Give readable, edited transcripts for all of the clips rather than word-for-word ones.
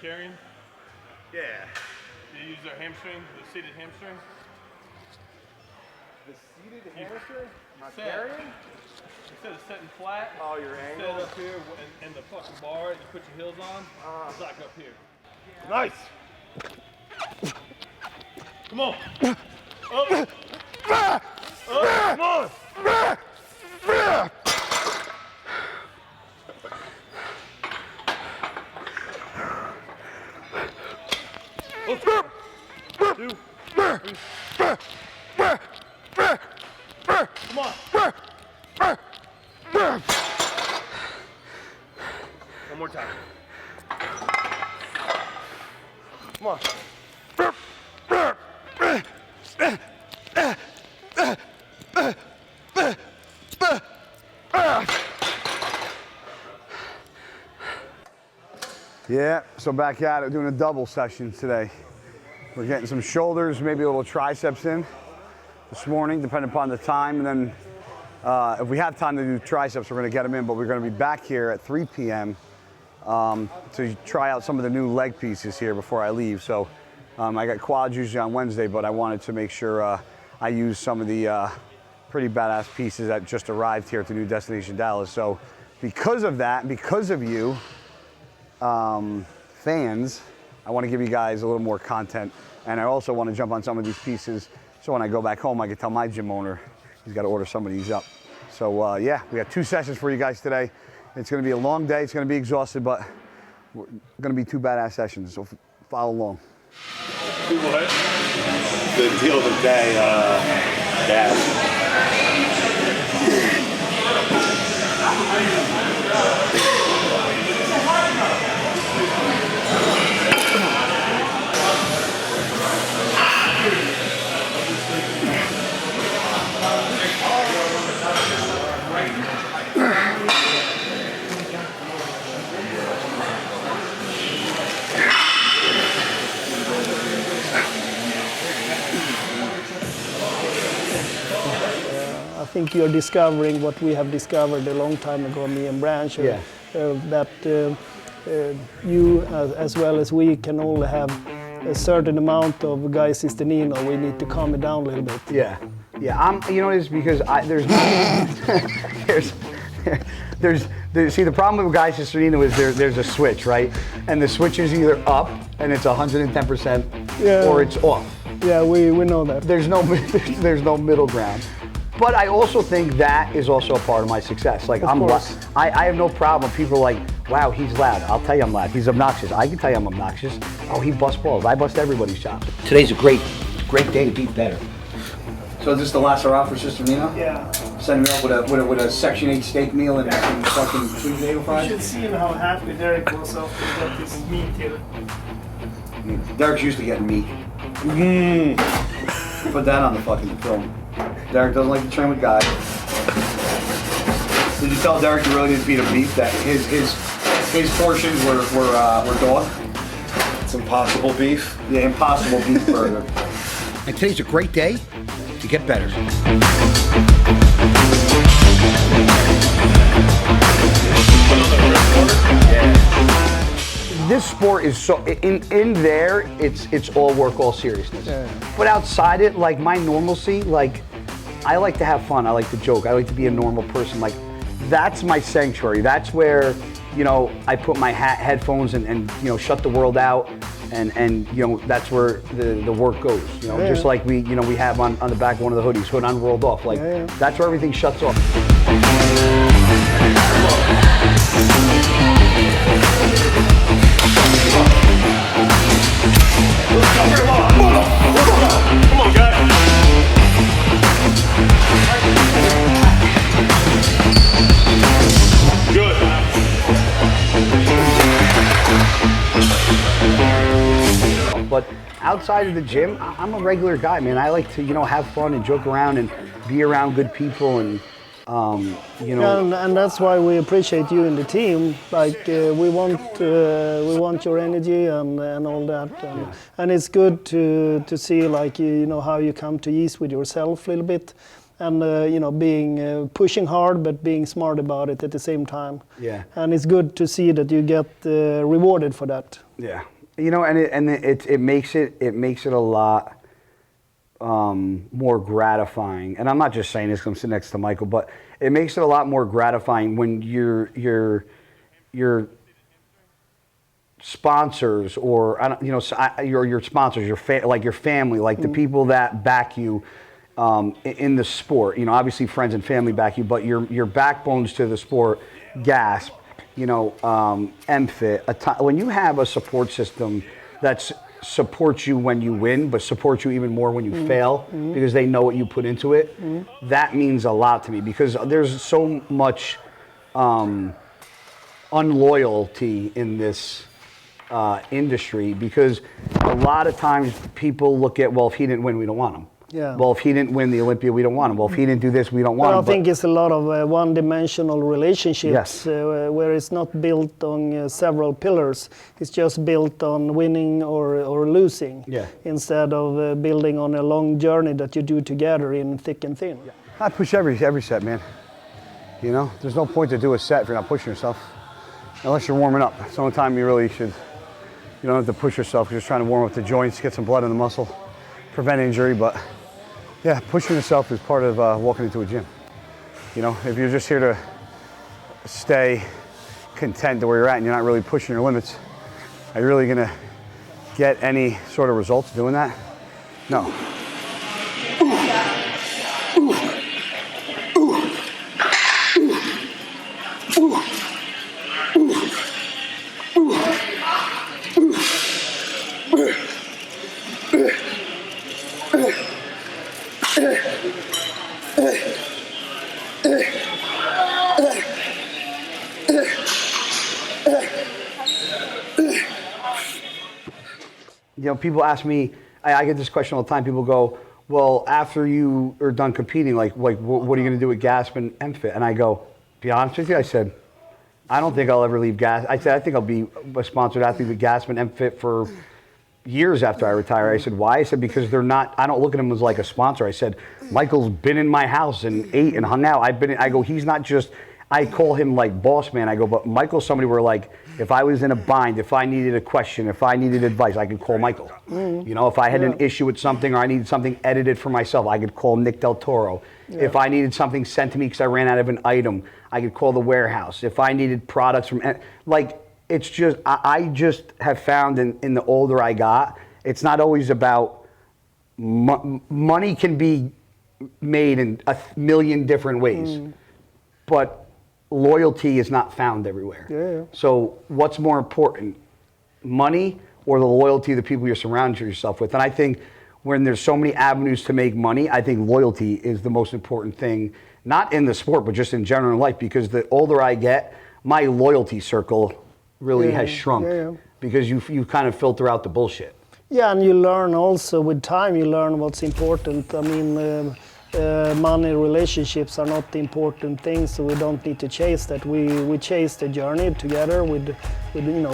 carrying? Yeah. Do you use their hamstring, the seated hamstring? The seated hamstring? Not Set. carrying? Instead of sitting flat, Oh, your set angle? it up here and the fucking bar, you put your heels on, it's like up here. Nice. Come on. Up. Up. Come on. Let's go. 2, 3. Come on. One more time. Come on. Yeah, so back at it, doing a double session today. We're getting some shoulders, maybe a little triceps in this morning, depending upon the time. And then if we have time to do triceps, we're gonna get them in, but we're gonna be back here at 3 p.m. To try out some of the new leg pieces here before I leave. So I got quads usually on Wednesday, but I wanted to make sure I use some of the pretty badass pieces that just arrived here at the new destination Dallas. So because of that, because of you, fans, I want to give you guys a little more content, and I also want to jump on some of these pieces so when I go back home I can tell my gym owner he's got to order some of these up. So yeah, we got 2 sessions for you guys today. It's going to be a long day, it's going to be exhausted, but we're going to be 2 badass sessions, so follow along. The deal of the day, GASP. I think you're discovering what we have discovered a long time ago, me and Branch, Yeah. That you as well as we can all have a certain amount of Guy Cisternino. We need to calm it down a little bit. Yeah, yeah. You know, it's because there's see the problem with Guy Cisternino is there's a switch, right? And the switch is either up and it's 110%, or it's off. Yeah, we know that. There's no middle ground. But I also think that is also a part of my success. Like I have no problem. People are like, wow, he's loud. I'll tell you I'm loud. He's obnoxious. I can tell you I'm obnoxious. Oh, he busts balls. I bust everybody's chops. Today's a great day to be better. So is this the last hurrah for Cisternino? Yeah. Send me up with a Section 8 steak meal and fucking sweet potato fries? You should see how happy Derek was after he got this meat here. Derek's used to getting meat. Put that on the fucking film. Derek doesn't like to train with guys. Did you tell Derek you really didn't feed him beef? That his portions were dog? It's impossible beef. Yeah, impossible beef burger. And today's a great day to get better. This sport is so in there. It's all work, all seriousness. Yeah. But outside it, like my normalcy, like I like to have fun. I like to joke. I like to be a normal person. Like that's my sanctuary. That's where I put my headphones and shut the world out. And that's where the work goes. Just like we have on the back of one of the hoodies, hood unrolled off. Like that's where everything shuts off. Come on, guys. Good. But outside of the gym, I'm a regular guy, man. I like to, have fun and joke around and be around good people and, And that's why we appreciate you in the team. Like we want your energy and all that. And it's good to see like how you come to ease with yourself a little bit. and being pushing hard but being smart about it at the same time. Yeah. And it's good to see that you get rewarded for that. Yeah. And it makes it a lot more gratifying. And I'm not just saying this because I'm sitting next to Michael, but it makes it a lot more gratifying when your sponsors or your sponsors, your family, like the people that back you in the sport. Obviously friends and family back you, but your backbones to the sport, GASP, MFIT. When you have a support system that supports you when you win, but supports you even more when you fail, because they know what you put into it, that means a lot to me, because there's so much unloyalty in this industry, because a lot of times people look at, well, if he didn't win, we don't want him. Yeah. Well, if he didn't win the Olympia, we don't want him. Well, if he didn't do this, we don't want him. I think it's a lot of one-dimensional relationships, Yes. Where it's not built on several pillars. It's just built on winning or losing, Yeah. instead of building on a long journey that you do together in thick and thin. I push every set, man. There's no point to do a set if you're not pushing yourself, unless you're warming up. It's the only time you really should. You don't have to push yourself. You're just trying to warm up the joints, get some blood in the muscle, prevent injury. But yeah, pushing yourself is part of walking into a gym. If you're just here to stay content to where you're at and you're not really pushing your limits, are you really gonna get any sort of results doing that? No. People ask me, I get this question all the time. People go, well, after you are done competing, what are you going to do with GASP and MFIT? And I go, be honest with you, I said, I don't think I'll ever leave GASP. I said, I think I'll be a sponsored athlete with GASP and MFIT for years after I retire. I said, why? I said, because I don't look at him as like a sponsor. I said, Michael's been in my house and ate and hung out. I go, he's not just, I call him like boss man. I go, but Michael's somebody where like, if I was in a bind, if I needed a question, if I needed advice, I could call Michael. If I had an issue with something or I needed something edited for myself, I could call Nick Del Toro. Yeah. If I needed something sent to me because I ran out of an item, I could call the warehouse. If I needed products from, it's just, I just have found in the older I got, it's not always about, money can be made in a million different ways, but loyalty is not found everywhere. Yeah. So what's more important, money or the loyalty of the people you're surrounding yourself with? And I think when there's so many avenues to make money, I think loyalty is the most important thing, not in the sport, but just in general in life, because the older I get, my loyalty circle really has shrunk because you kind of filter out the bullshit. Yeah, and you learn also with time, you learn what's important. I mean, money, relationships are not the important things, so we don't need to chase that. We chase the journey together with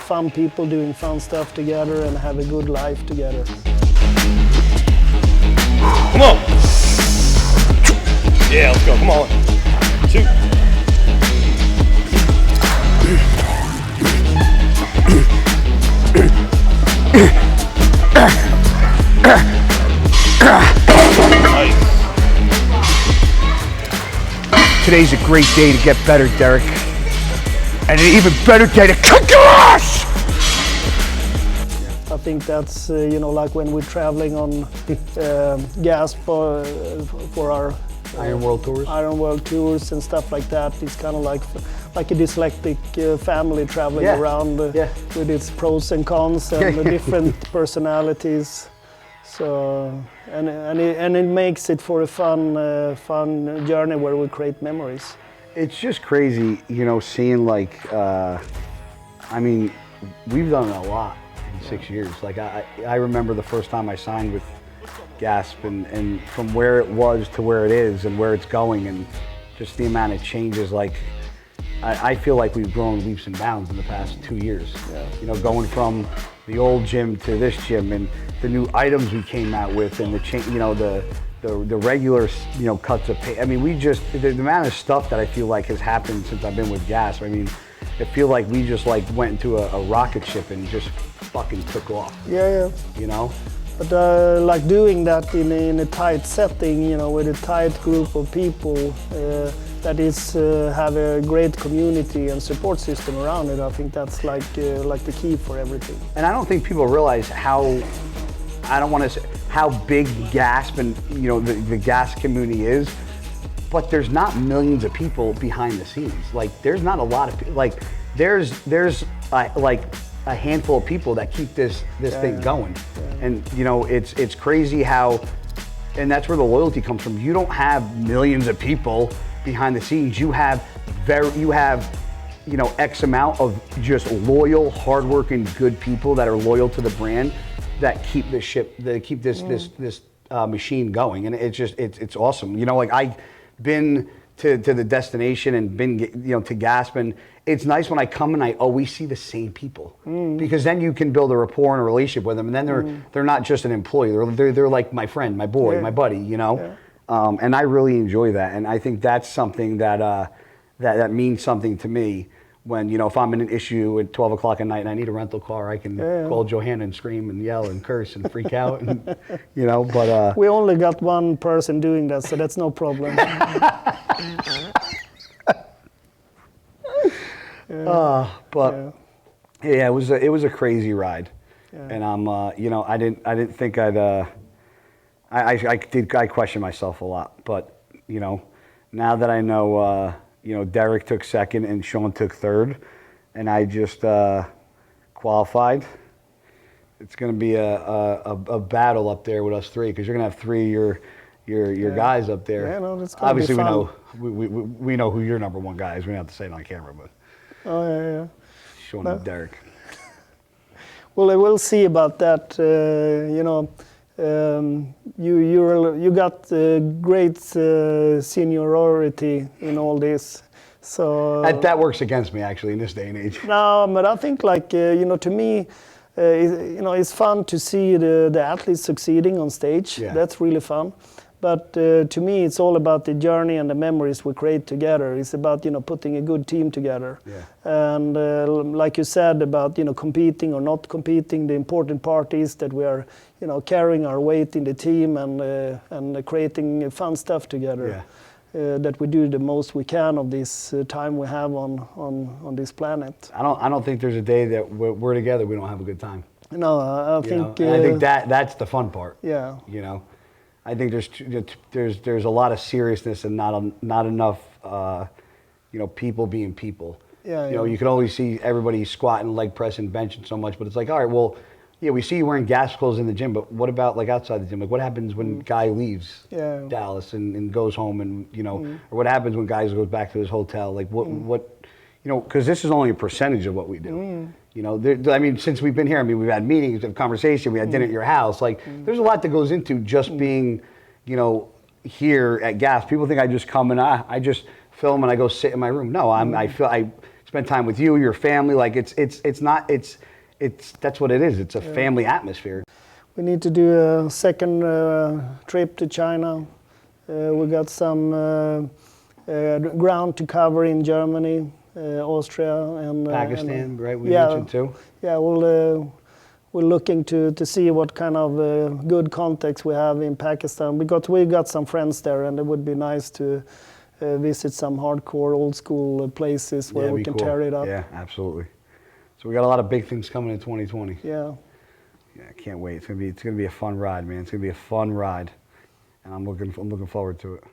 fun people doing fun stuff together and have a good life together. Come on. Yeah, let's go. Come on. 2. Nice. Today's a great day to get better, Derek. And an even better day to kick your ass! I think that's, like when we're traveling on GASP for our Iron World Tours and stuff like that. It's kind of like a dyslexic family traveling around with its pros and cons and the different personalities. So and it makes it for a fun journey where we create memories. It's just crazy, seeing we've done a lot in 6 years. I remember the first time I signed with GASP and from where it was to where it is and where it's going and just the amount of changes. I feel like we've grown leaps and bounds in the past 2 years. Yeah. Going from the old gym to this gym and the new items we came out with and the the regular, you know, cuts of pay. I mean, the amount of stuff that I feel like has happened since I've been with GASP. I mean, I feel like we just like went into a rocket ship and just fucking took off. Yeah. You know? But like doing that in a tight setting, you know, with a tight group of people that is have a great community and support system around it, I think that's like the key for everything. And I don't think people realize how, I don't want to say how big GASP and, you know, the GASP community is, but there's not millions of people behind the scenes. Like, there's not a lot of people. Like, there's like a handful of people that keep this thing going. And, you know, it's crazy how, and that's where the loyalty comes from. You don't have millions of people behind the scenes. You have, you know, X amount of just loyal, hardworking, good people that are loyal to the brand that keep this this machine going. And it's awesome. You know, like, I've been to the destination and been, you know, to GASP, and it's nice when I come and I always see the same people, because then you can build a rapport and a relationship with them, and then they're not just an employee. They're like my friend, my boy, my buddy. You know, and I really enjoy that, and I think that's something that that means something to me. When, you know, if I'm in an issue at 12 o'clock at night and I need a rental car, I can call Johanna and scream and yell and curse and freak out, and, you know, but... we only got one person doing that, so that's no problem. Yeah, it was a crazy ride, and I'm, you know, I didn't think I questioned myself a lot, but, you know, now that I know, you know, Derek took second and Sean took third, and I just qualified. It's going to be a battle up there with us three, because you're going to have three of your guys up there. Yeah, no, that's gonna obviously be fun. we know who your number one guy is. We don't have to say it on camera, but Sean and Derek. Well, I will see about that. You know, you got great seniority in all this, so that works against me, actually, in this day and age. No, but I think, like, you know, to me, you know, it's fun to see the athletes succeeding on stage. Yeah. That's really fun. But to me, it's all about the journey and the memories we create together. It's about, you know, putting a good team together. Yeah. And like you said about, you know, competing or not competing, the important part is that we are, you know, carrying our weight in the team and creating fun stuff together. Yeah. That we do the most we can of this time we have on this planet. I don't think there's a day that we're together we don't have a good time. No, I think. I think that's the fun part. Yeah. You know, I think there's a lot of seriousness and not enough, you know, people being people. Yeah. You know, you can always see everybody squatting, leg pressing, benching so much, but it's like, all right, well, yeah, we see you wearing GASP clothes in the gym, but what about, like, outside the gym? Like, what happens when Guy leaves Dallas and goes home, and, you know, or what happens when Guy goes back to his hotel? Like, what, you know, because this is only a percentage of what we do. You know, I mean, since we've been here, I mean, we've had meetings, we've had conversation, we had dinner at your house. Like, there's a lot that goes into just being, you know, here at GASP. People think I just come and I just film and I go sit in my room. No, I spend time with you, your family. Like, that's what it is. It's a family atmosphere. We need to do a second trip to China. We got some ground to cover in Germany, Austria, and Pakistan, right? We mentioned too. Yeah, we're looking to see what kind of good contacts we have in Pakistan. We got some friends there, and it would be nice to visit some hardcore old school places where we can tear it up. Yeah, absolutely. So we got a lot of big things coming in 2020. Yeah. Yeah, I can't wait. It's gonna be a fun ride, man. It's gonna be a fun ride, and I'm looking forward to it.